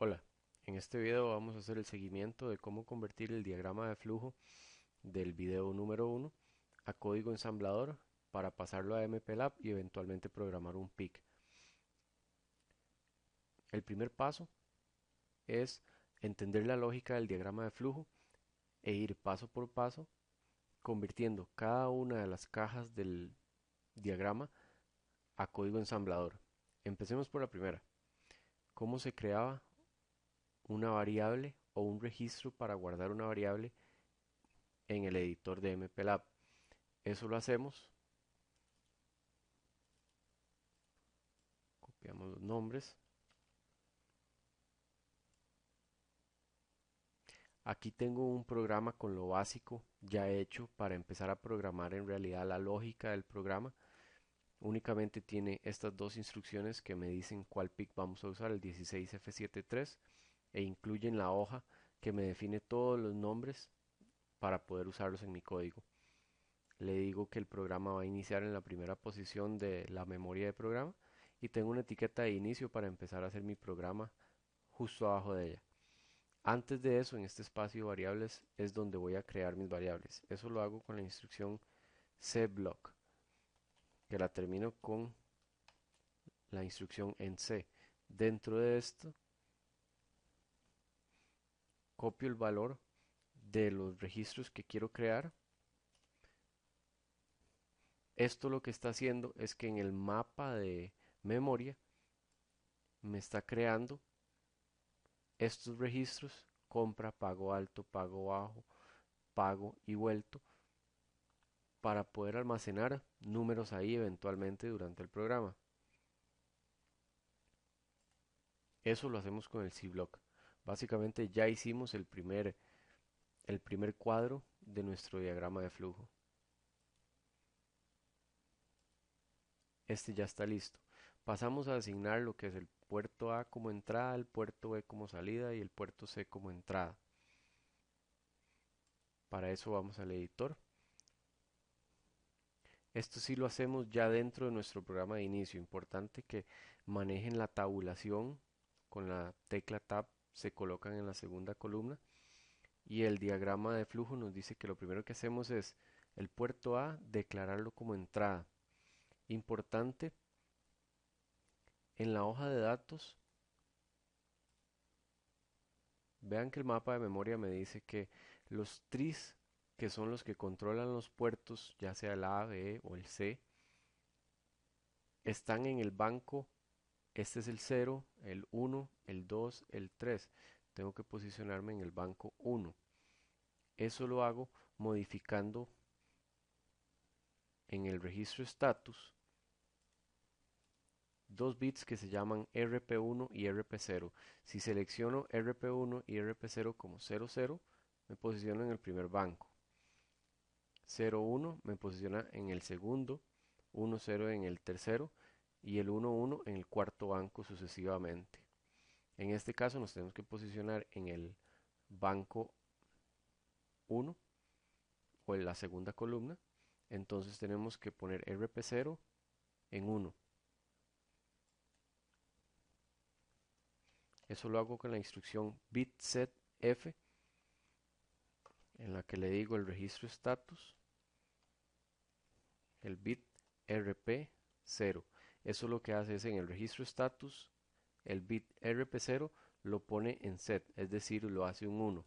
Hola, en este video vamos a hacer el seguimiento de cómo convertir el diagrama de flujo del video número uno a código ensamblador para pasarlo a MPLAB y eventualmente programar un PIC. El primer paso es entender la lógica del diagrama de flujo e ir paso por paso convirtiendo cada una de las cajas del diagrama a código ensamblador. Empecemos por la primera. ¿Cómo se creaba una variable o un registro para guardar una variable en el editor de MPLAB? Eso lo hacemos, copiamos los nombres. Aquí tengo un programa con lo básico ya hecho para empezar a programar en realidad la lógica del programa. Únicamente tiene estas dos instrucciones que me dicen cuál PIC vamos a usar, el 16F73, e incluyen la hoja que me define todos los nombres para poder usarlos en mi código. Le digo que el programa va a iniciar en la primera posición de la memoria de programa y tengo una etiqueta de inicio para empezar a hacer mi programa justo abajo de ella. Antes de eso, en este espacio de variables es donde voy a crear mis variables. Eso lo hago con la instrucción cblock, que la termino con la instrucción en C. Dentro de esto, copio el valor de los registros que quiero crear. Esto lo que está haciendo es que en el mapa de memoria me está creando estos registros: compra, pago alto, pago bajo, pago y vuelto, para poder almacenar números ahí eventualmente durante el programa. Eso lo hacemos con el cblock. Básicamente ya hicimos el primer cuadro de nuestro diagrama de flujo. Este ya está listo. Pasamos a asignar lo que es el puerto A como entrada, el puerto B como salida y el puerto C como entrada. Para eso vamos al editor. Esto sí lo hacemos ya dentro de nuestro programa de inicio. Importante que manejen la tabulación. Con la tecla Tab se colocan en la segunda columna. Y el diagrama de flujo nos dice que lo primero que hacemos es el puerto A declararlo como entrada. Importante, en la hoja de datos, vean que el mapa de memoria me dice que los tris, que son los que controlan los puertos, ya sea el A, B o el C, están en el banco. Este es el 0, el 1, el 2, el 3. Tengo que posicionarme en el banco 1. Eso lo hago modificando en el registro status dos bits que se llaman RP1 y RP0. Si selecciono RP1 y RP0 como 00, me posiciono en el primer banco. 01 me posiciona en el segundo, 10 en el tercero y el 11 en el cuarto banco sucesivamente. En este caso nos tenemos que posicionar en el banco 1 o en la segunda columna. Entonces tenemos que poner RP0 en 1. Eso lo hago con la instrucción bitsetf, en la que le digo el registro status, el bit RP0. Eso lo que hace es en el registro status, el bit RP0 lo pone en set, es decir, lo hace un 1.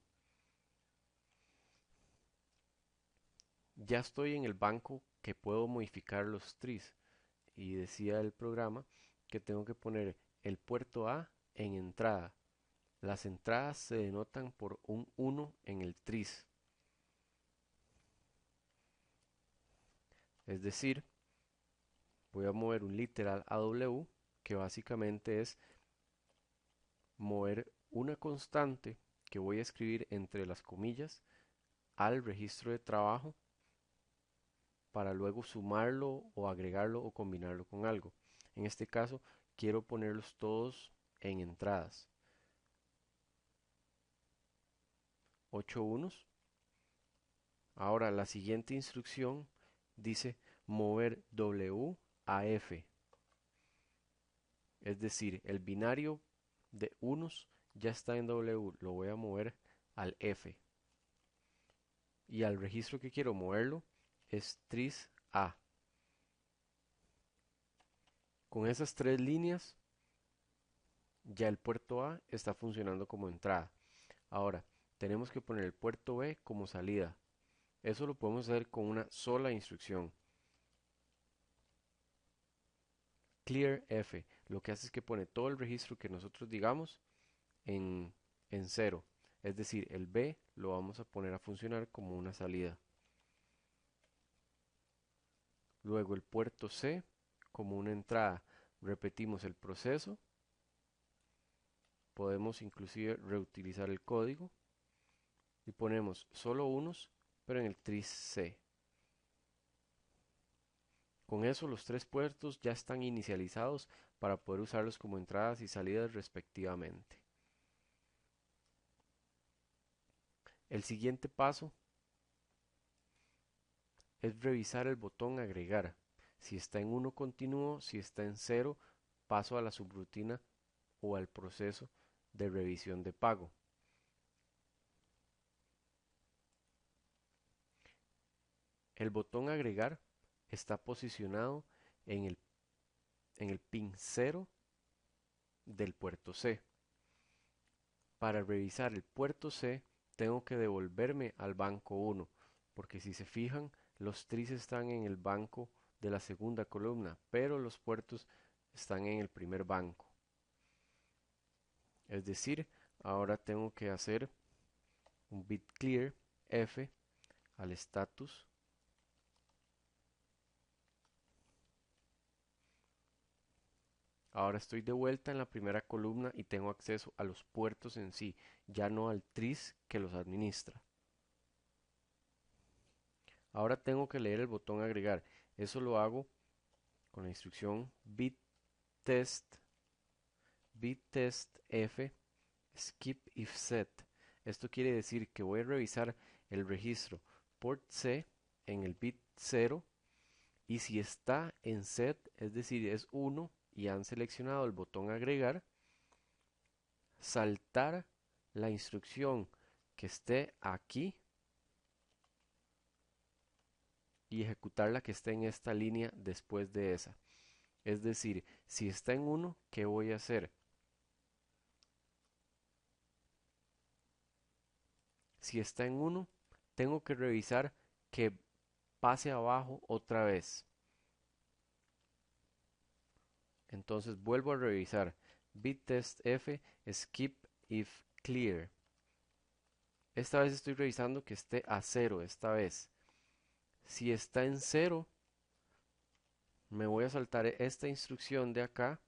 Ya estoy en el banco que puedo modificar los tris y decía el programa que tengo que poner el puerto A en entrada. Las entradas se denotan por un 1 en el tris. Es decir, voy a mover un literal AW, que básicamente es mover una constante que voy a escribir entre las comillas al registro de trabajo para luego sumarlo o agregarlo o combinarlo con algo. En este caso quiero ponerlos todos en entradas. 8 unos. Ahora la siguiente instrucción dice mover W a F. Es decir, el binario de unos ya está en W, lo voy a mover al F. Y al registro que quiero moverlo es tris A. Con esas tres líneas, ya el puerto A está funcionando como entrada. Ahora, tenemos que poner el puerto B como salida. Eso lo podemos hacer con una sola instrucción. Clear F. Lo que hace es que pone todo el registro que nosotros digamos en, en cero. Es decir, el B lo vamos a poner a funcionar como una salida. Luego el puerto C como una entrada. Repetimos el proceso. Podemos inclusive reutilizar el código y ponemos solo unos, pero en el tris C. Con eso los tres puertos ya están inicializados para poder usarlos como entradas y salidas respectivamente. El siguiente paso es revisar el botón agregar. Si está en 1 continúo, si está en 0 paso a la subrutina o al proceso de revisión de pago. El botón agregar está posicionado en el pin 0 del puerto C. Para revisar el puerto C tengo que devolverme al banco 1, porque si se fijan, los tris están en el banco de la segunda columna, pero los puertos están en el primer banco. Es decir, ahora tengo que hacer un bit clear F al status. Ahora estoy de vuelta en la primera columna y tengo acceso a los puertos en sí, ya no al tris que los administra. Ahora tengo que leer el botón agregar. Eso lo hago con la instrucción bittest f skip if set. Esto quiere decir que voy a revisar el registro port C en el bit 0 y si está en set, es decir, es 1 y han seleccionado el botón agregar, saltar la instrucción que esté aquí y ejecutar la que esté en esta línea después de esa. Es decir, si está en 1, ¿qué voy a hacer? Si está en 1, tengo que revisar que pase abajo otra vez. Entonces vuelvo a revisar bittest f skip if clear. Esta vez estoy revisando que esté a 0 esta vez. Si está en 0, me voy a saltar esta instrucción de acá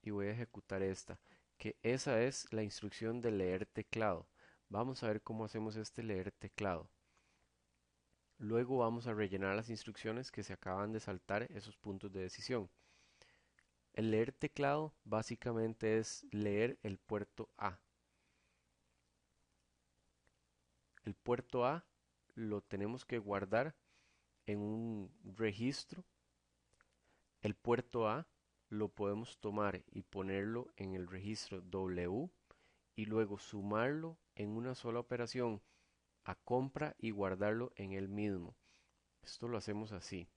y voy a ejecutar esta, que esa es la instrucción de leer teclado. Vamos a ver cómo hacemos este leer teclado. Luego vamos a rellenar las instrucciones que se acaban de saltar, esos puntos de decisión. El leer teclado básicamente es leer el puerto A. El puerto A lo tenemos que guardar en un registro. El puerto A lo podemos tomar y ponerlo en el registro W y luego sumarlo en una sola operación a compra y guardarlo en el mismo. Esto lo hacemos así.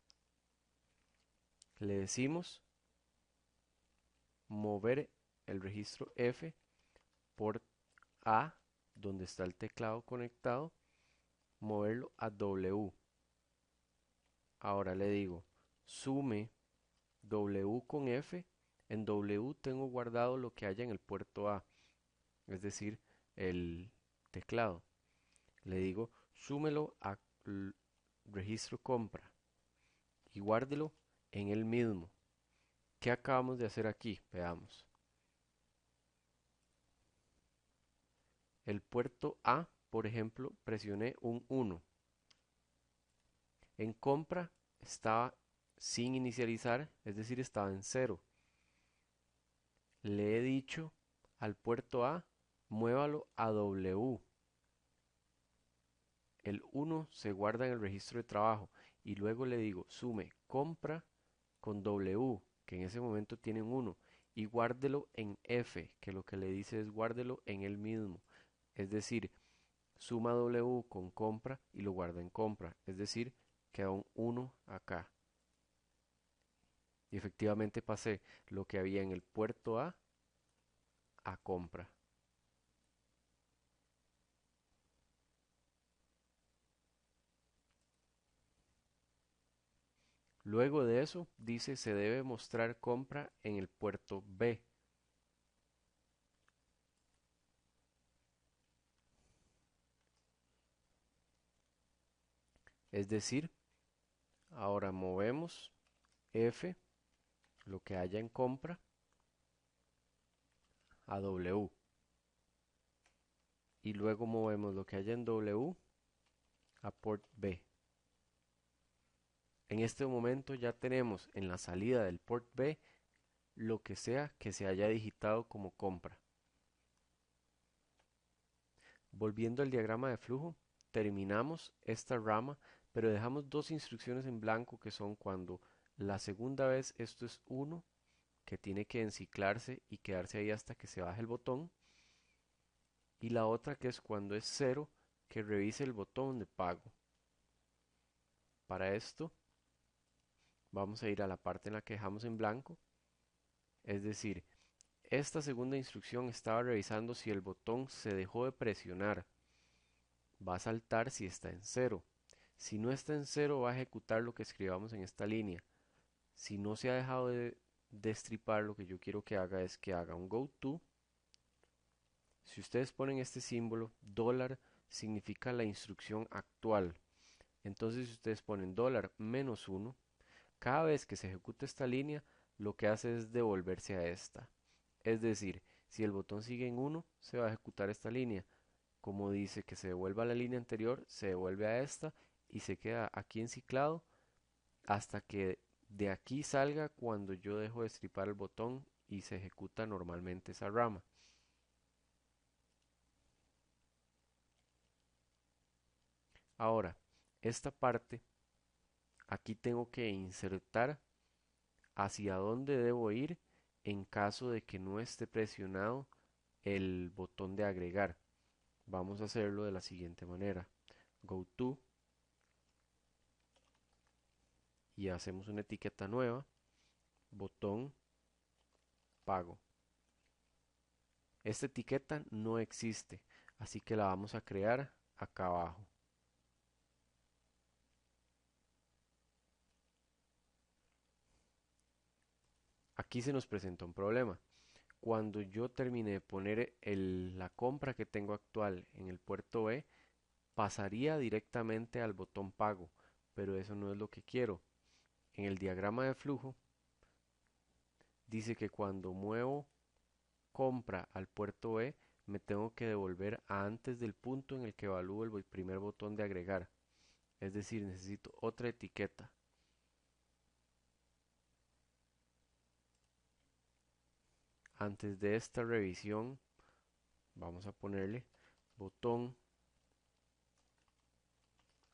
Le decimos mover el registro F por A, donde está el teclado conectado, moverlo a W. Ahora le digo, sume W con F. En W tengo guardado lo que haya en el puerto A, es decir, el teclado. Le digo, súmelo a registro compra y guárdelo en el mismo. ¿Qué acabamos de hacer aquí? Veamos. El puerto A, por ejemplo, presioné un 1. En compra estaba sin inicializar, es decir, estaba en 0. Le he dicho al puerto A, muévalo a W. El 1 se guarda en el registro de trabajo y luego le digo, sume compra con W, que en ese momento tiene un 1, y guárdelo en F, que lo que le dice es guárdelo en el mismo. Es decir, suma W con compra y lo guarda en compra. Es decir, queda un 1 acá. Y efectivamente pasé lo que había en el puerto a compra. Luego de eso, dice se debe mostrar compra en el puerto B. Es decir, ahora movemos F, lo que haya en compra, a W. Y luego movemos lo que haya en W a port B. En este momento ya tenemos en la salida del port B lo que sea que se haya digitado como compra. Volviendo al diagrama de flujo, terminamos esta rama, pero dejamos dos instrucciones en blanco que son cuando la segunda vez esto es 1, que tiene que enciclarse y quedarse ahí hasta que se baje el botón, y la otra que es cuando es 0, que revise el botón de pago. Para esto vamos a ir a la parte en la que dejamos en blanco, es decir, esta segunda instrucción estaba revisando si el botón se dejó de presionar. Va a saltar si está en 0. Si no está en 0 va a ejecutar lo que escribamos en esta línea. Si no se ha dejado de destripar, lo que yo quiero que haga es que haga un goto. Si ustedes ponen este símbolo, dólar significa la instrucción actual. Entonces si ustedes ponen dólar -1, cada vez que se ejecute esta línea, lo que hace es devolverse a esta. Es decir, si el botón sigue en 1, se va a ejecutar esta línea. Como dice que se devuelva a la línea anterior, se devuelve a esta y se queda aquí enciclado hasta que de aquí salga cuando yo dejo de estripar el botón y se ejecuta normalmente esa rama. Ahora, esta parte, aquí tengo que insertar hacia dónde debo ir en caso de que no esté presionado el botón de agregar. Vamos a hacerlo de la siguiente manera. Go to y hacemos una etiqueta nueva, botón pago. Esta etiqueta no existe, así que la vamos a crear acá abajo. Aquí se nos presenta un problema. Cuando yo termine de poner la compra que tengo actual en el puerto B, pasaría directamente al botón pago, pero eso no es lo que quiero. En el diagrama de flujo dice que cuando muevo compra al puerto B, me tengo que devolver a antes del punto en el que evalúo el primer botón de agregar. Es decir, necesito otra etiqueta. Antes de esta revisión, vamos a ponerle botón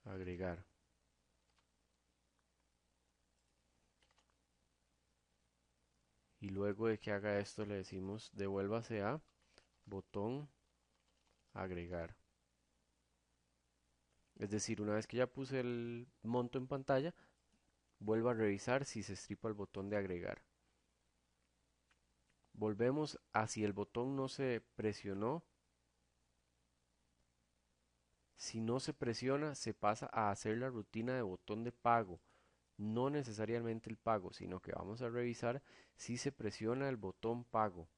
agregar. Y luego de que haga esto le decimos devuélvase a botón agregar. Es decir, una vez que ya puse el monto en pantalla, vuelvo a revisar si se estripa el botón de agregar. Volvemos a si el botón no se presionó. Si no se presiona, se pasa a hacer la rutina de botón de pago. No necesariamente el pago, sino que vamos a revisar si se presiona el botón pago.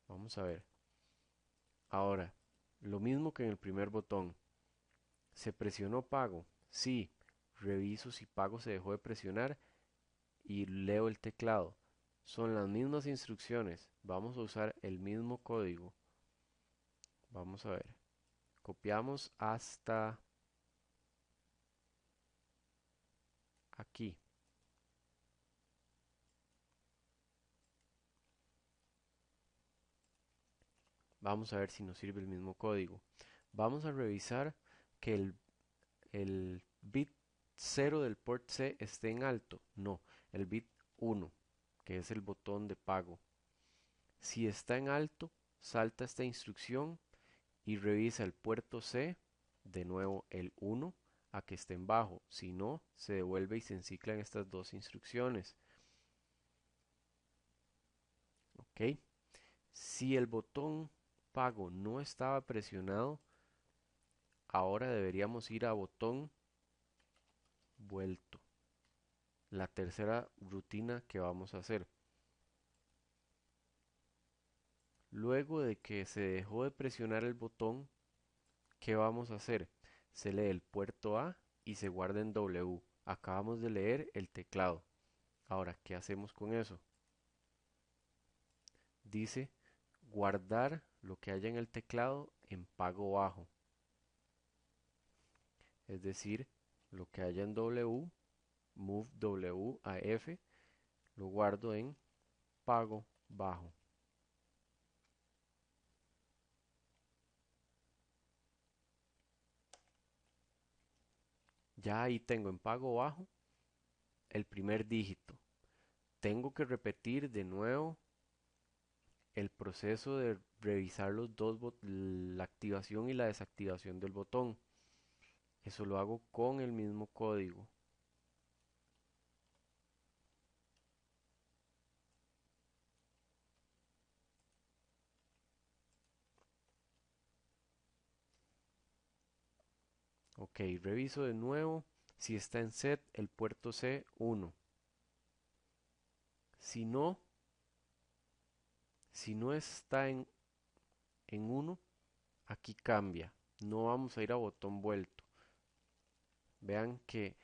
Vamos a ver. Ahora, lo mismo que en el primer botón. ¿Se presionó pago? Sí. Reviso si pago se dejó de presionar y leo el teclado. Son las mismas instrucciones. Vamos a usar el mismo código. Vamos a ver. Copiamos hasta aquí. Vamos a ver si nos sirve el mismo código. Vamos a revisar que el bit 0 del port C esté en alto. No, el bit 1, que es el botón de pago. Si está en alto, salta esta instrucción y revisa el puerto C, de nuevo el 1, a que esté en bajo. Si no, se devuelve y se enciclan estas dos instrucciones. ¿Ok? Si el botón pago no estaba presionado, ahora deberíamos ir a botón vuelto. La tercera rutina que vamos a hacer. Luego de que se dejó de presionar el botón, ¿qué vamos a hacer? Se lee el puerto A y se guarda en W. Acabamos de leer el teclado. Ahora, ¿qué hacemos con eso? Dice guardar lo que haya en el teclado en pago bajo. Es decir, lo que haya en W, move W a F, lo guardo en pago bajo. Ya ahí tengo en pago bajo el primer dígito. Tengo que repetir de nuevo el proceso de revisar la activación y la desactivación del botón. Eso lo hago con el mismo código. Ok, reviso de nuevo si está en set el puerto C 1. Si no, si no está en 1, aquí cambia. No vamos a ir a botón vuelto. Vean que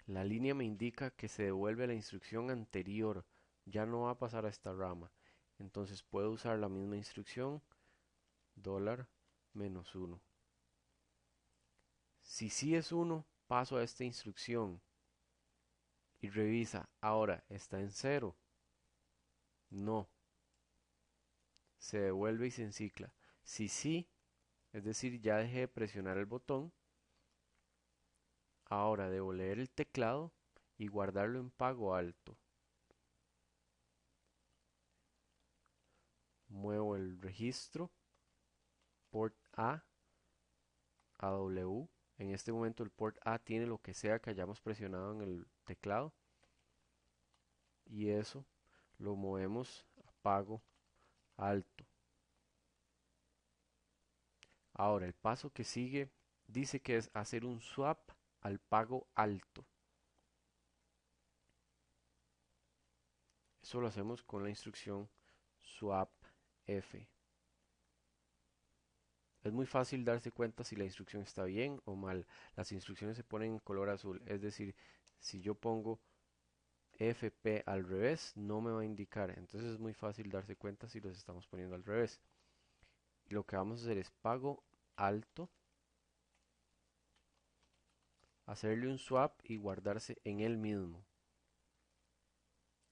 la línea me indica que se devuelve la instrucción anterior. Ya no va a pasar a esta rama. Entonces puedo usar la misma instrucción, $-1. Si sí es 1, paso a esta instrucción y revisa. Ahora, ¿está en 0? No. Se devuelve y se encicla. Si sí, es decir, ya dejé de presionar el botón, ahora debo leer el teclado y guardarlo en pago alto. Muevo el registro, port a W. En este momento el port A tiene lo que sea que hayamos presionado en el teclado. Y eso lo movemos a pago alto. Ahora el paso que sigue dice que es hacer un swap al pago alto. Eso lo hacemos con la instrucción swap F. Es muy fácil darse cuenta si la instrucción está bien o mal. Las instrucciones se ponen en color azul, es decir, si yo pongo FP al revés, no me va a indicar. Entonces es muy fácil darse cuenta si los estamos poniendo al revés. Y lo que vamos a hacer es pago alto, hacerle un swap y guardarse en él mismo.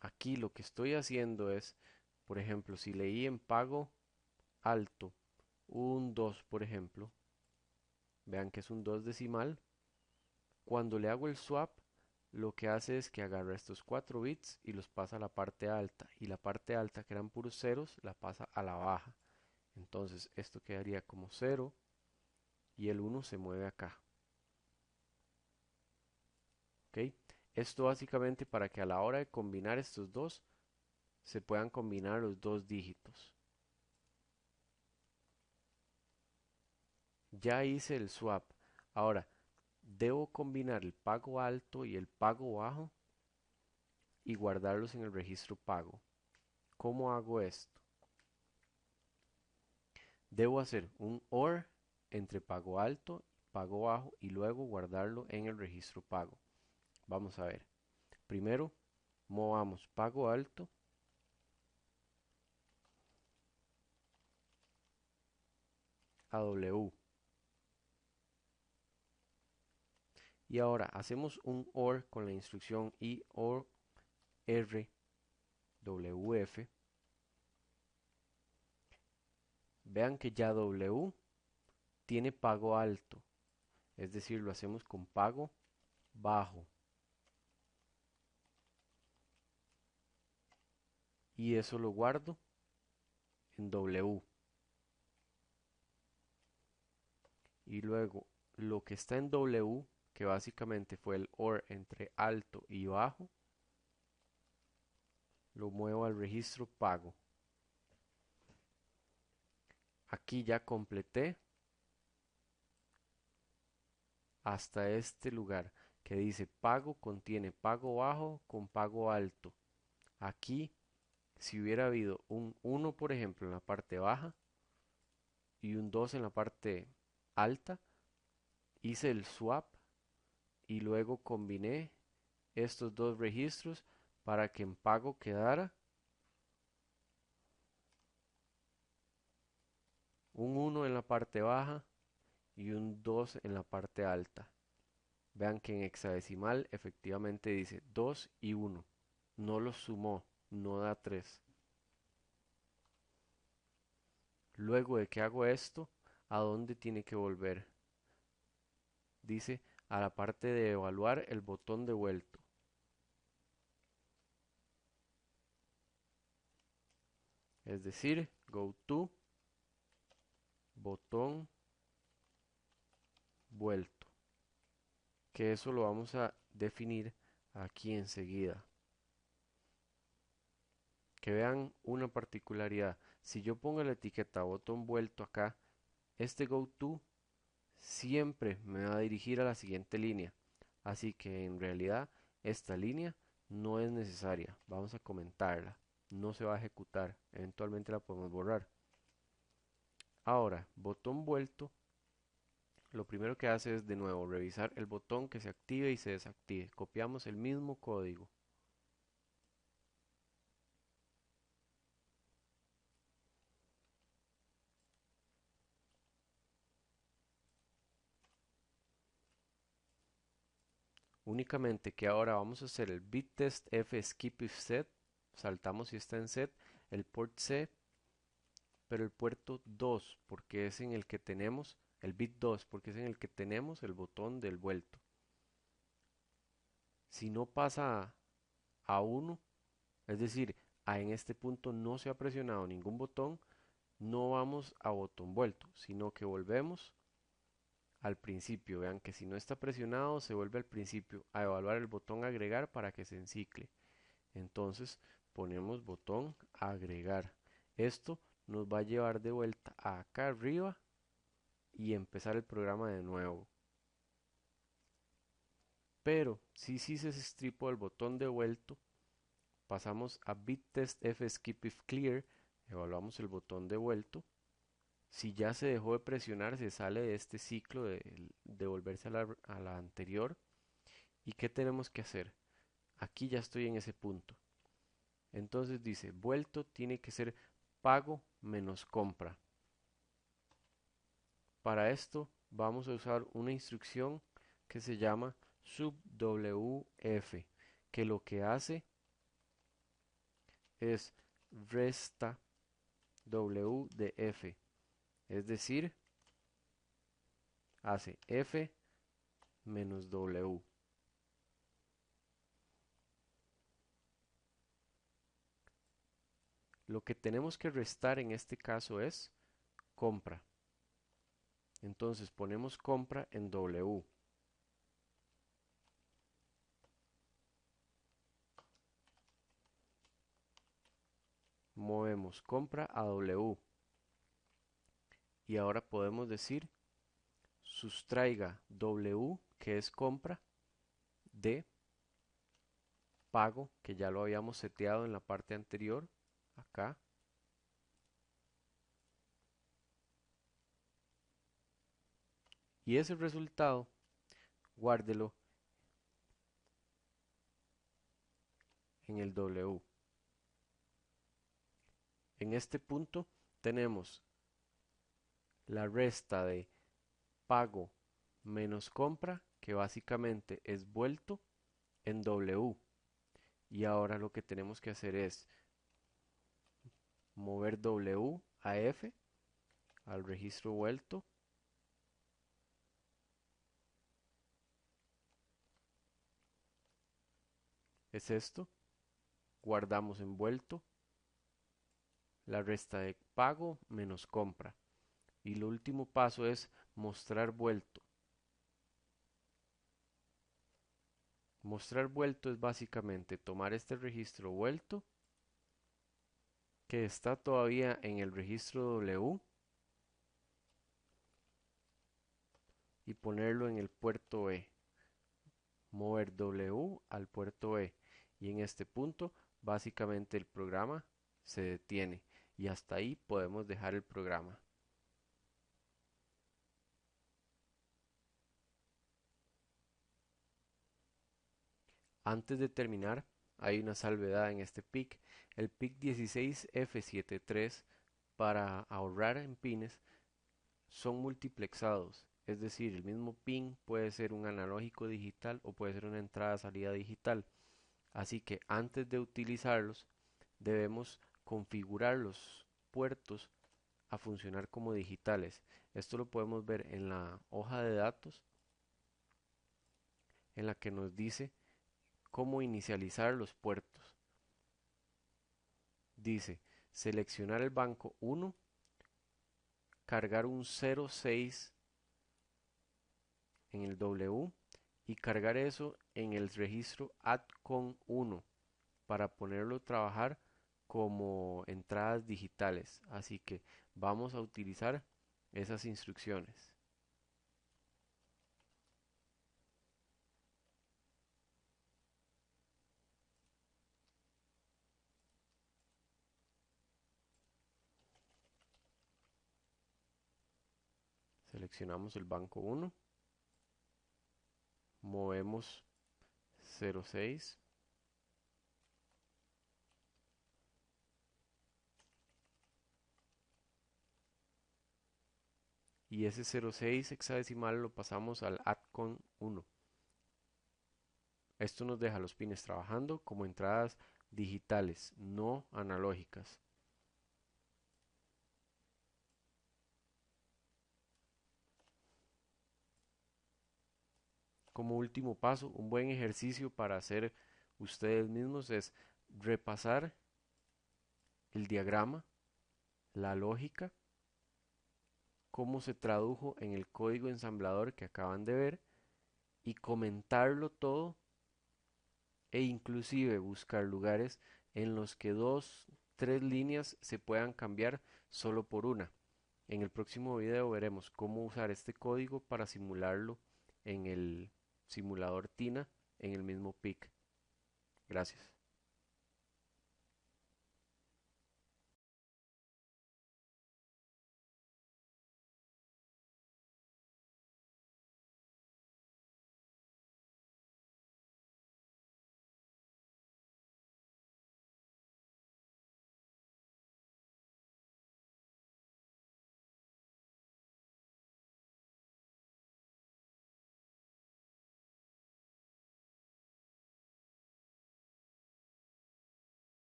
Aquí lo que estoy haciendo es, por ejemplo, si leí en pago alto un 2, por ejemplo, vean que es un 2 decimal. Cuando le hago el swap, lo que hace es que agarra estos 4 bits y los pasa a la parte alta. Y la parte alta, que eran puros ceros, la pasa a la baja. Entonces esto quedaría como 0 y el 1 se mueve acá. ¿Ok? Esto básicamente para que a la hora de combinar estos dos, se puedan combinar los dos dígitos. Ya hice el swap. Ahora, debo combinar el pago alto y el pago bajo y guardarlos en el registro pago. ¿Cómo hago esto? Debo hacer un OR entre pago alto y pago bajo y luego guardarlo en el registro pago. Vamos a ver. Primero, movamos pago alto a W. Y ahora hacemos un OR con la instrucción IOR RWF. Vean que ya W tiene pago alto, es decir, lo hacemos con pago bajo. y eso lo guardo en W. Y luego lo que está en W, que básicamente fue el OR entre alto y bajo, lo muevo al registro pago. Aquí ya completé hasta este lugar que dice pago, contiene pago bajo con pago alto. Aquí, si hubiera habido un 1 por ejemplo en la parte baja y un 2 en la parte alta, hice el swap y luego combiné estos dos registros para que en pago quedara un 1 en la parte baja y un 2 en la parte alta. Vean que en hexadecimal efectivamente dice 2 y 1. No los sumó, no da 3. Luego de que hago esto, ¿a dónde tiene que volver? Dice a la parte de evaluar el botón de vuelto. Es decir, go to botón vuelto. Que eso lo vamos a definir aquí enseguida. Que vean una particularidad. Si yo pongo la etiqueta botón vuelto acá, este goTo siempre me va a dirigir a la siguiente línea. Así que en realidad esta línea no es necesaria. Vamos a comentarla. No se va a ejecutar. Eventualmente la podemos borrar. Ahora, botón vuelto, lo primero que hace es de nuevo revisar el botón que se active y se desactive. Copiamos el mismo código. Únicamente que ahora vamos a hacer el bit test f skip if set, saltamos si está en set, el port C, pero el puerto 2 porque es en el que tenemos, el bit 2 porque es en el que tenemos el botón del vuelto. Si no pasa a 1, es decir, en este punto no se ha presionado ningún botón, no vamos a botón vuelto, sino que volvemos al principio. Vean que si no está presionado se vuelve al principio a evaluar el botón agregar para que se encicle. Entonces ponemos botón agregar. Esto nos va a llevar de vuelta a acá arriba y empezar el programa de nuevo. Pero si se estripó el botón de vuelto, pasamos a bit test f skip if clear, evaluamos el botón de vuelto. Si ya se dejó de presionar, se sale de este ciclo de volverse a la anterior. ¿Y qué tenemos que hacer? Aquí ya estoy en ese punto. Entonces dice, vuelto tiene que ser pago menos compra. Para esto vamos a usar una instrucción que se llama subwf, que lo que hace es resta w de f, es decir, hace f menos w. Lo que tenemos que restar en este caso es compra. Entonces ponemos compra en W. Movemos compra a W. Y ahora podemos decir sustraiga W, que es compra, de pago, que ya lo habíamos seteado en la parte anterior, acá. Y ese resultado, guárdelo en el W. En este punto tenemos la resta de pago menos compra, que básicamente es vuelto en W. Y ahora lo que tenemos que hacer es mover W a F al registro vuelto. Es esto. Guardamos envuelto. la resta de pago menos compra. Y el último paso es mostrar vuelto. Mostrar vuelto es básicamente tomar este registro vuelto que está todavía en el registro W y ponerlo en el puerto E. Mover W al puerto E. Y en este punto básicamente el programa se detiene y hasta ahí podemos dejar el programa. Antes de terminar, hay una salvedad en este PIC. El PIC 16F73 para ahorrar en pines son multiplexados, es decir, el mismo pin puede ser un analógico digital o puede ser una entrada-salida digital. Así que antes de utilizarlos debemos configurar los puertos a funcionar como digitales. Esto lo podemos ver en la hoja de datos en la que nos dice cómo inicializar los puertos. Dice seleccionar el banco 1, cargar un 06 en el W y cargar eso en el registro ADCON 1 para ponerlo a trabajar como entradas digitales. Así que vamos a utilizar esas instrucciones. Seleccionamos el banco 1, movemos 06 y ese 06 hexadecimal lo pasamos al ADCON 1. Esto nos deja los pines trabajando como entradas digitales, no analógicas. Como último paso, un buen ejercicio para hacer ustedes mismos es repasar el diagrama, la lógica, cómo se tradujo en el código ensamblador que acaban de ver y comentarlo todo e inclusive buscar lugares en los que dos, tres líneas se puedan cambiar solo por una. En el próximo video veremos cómo usar este código para simularlo en el simulador TINA en el mismo PIC. Gracias.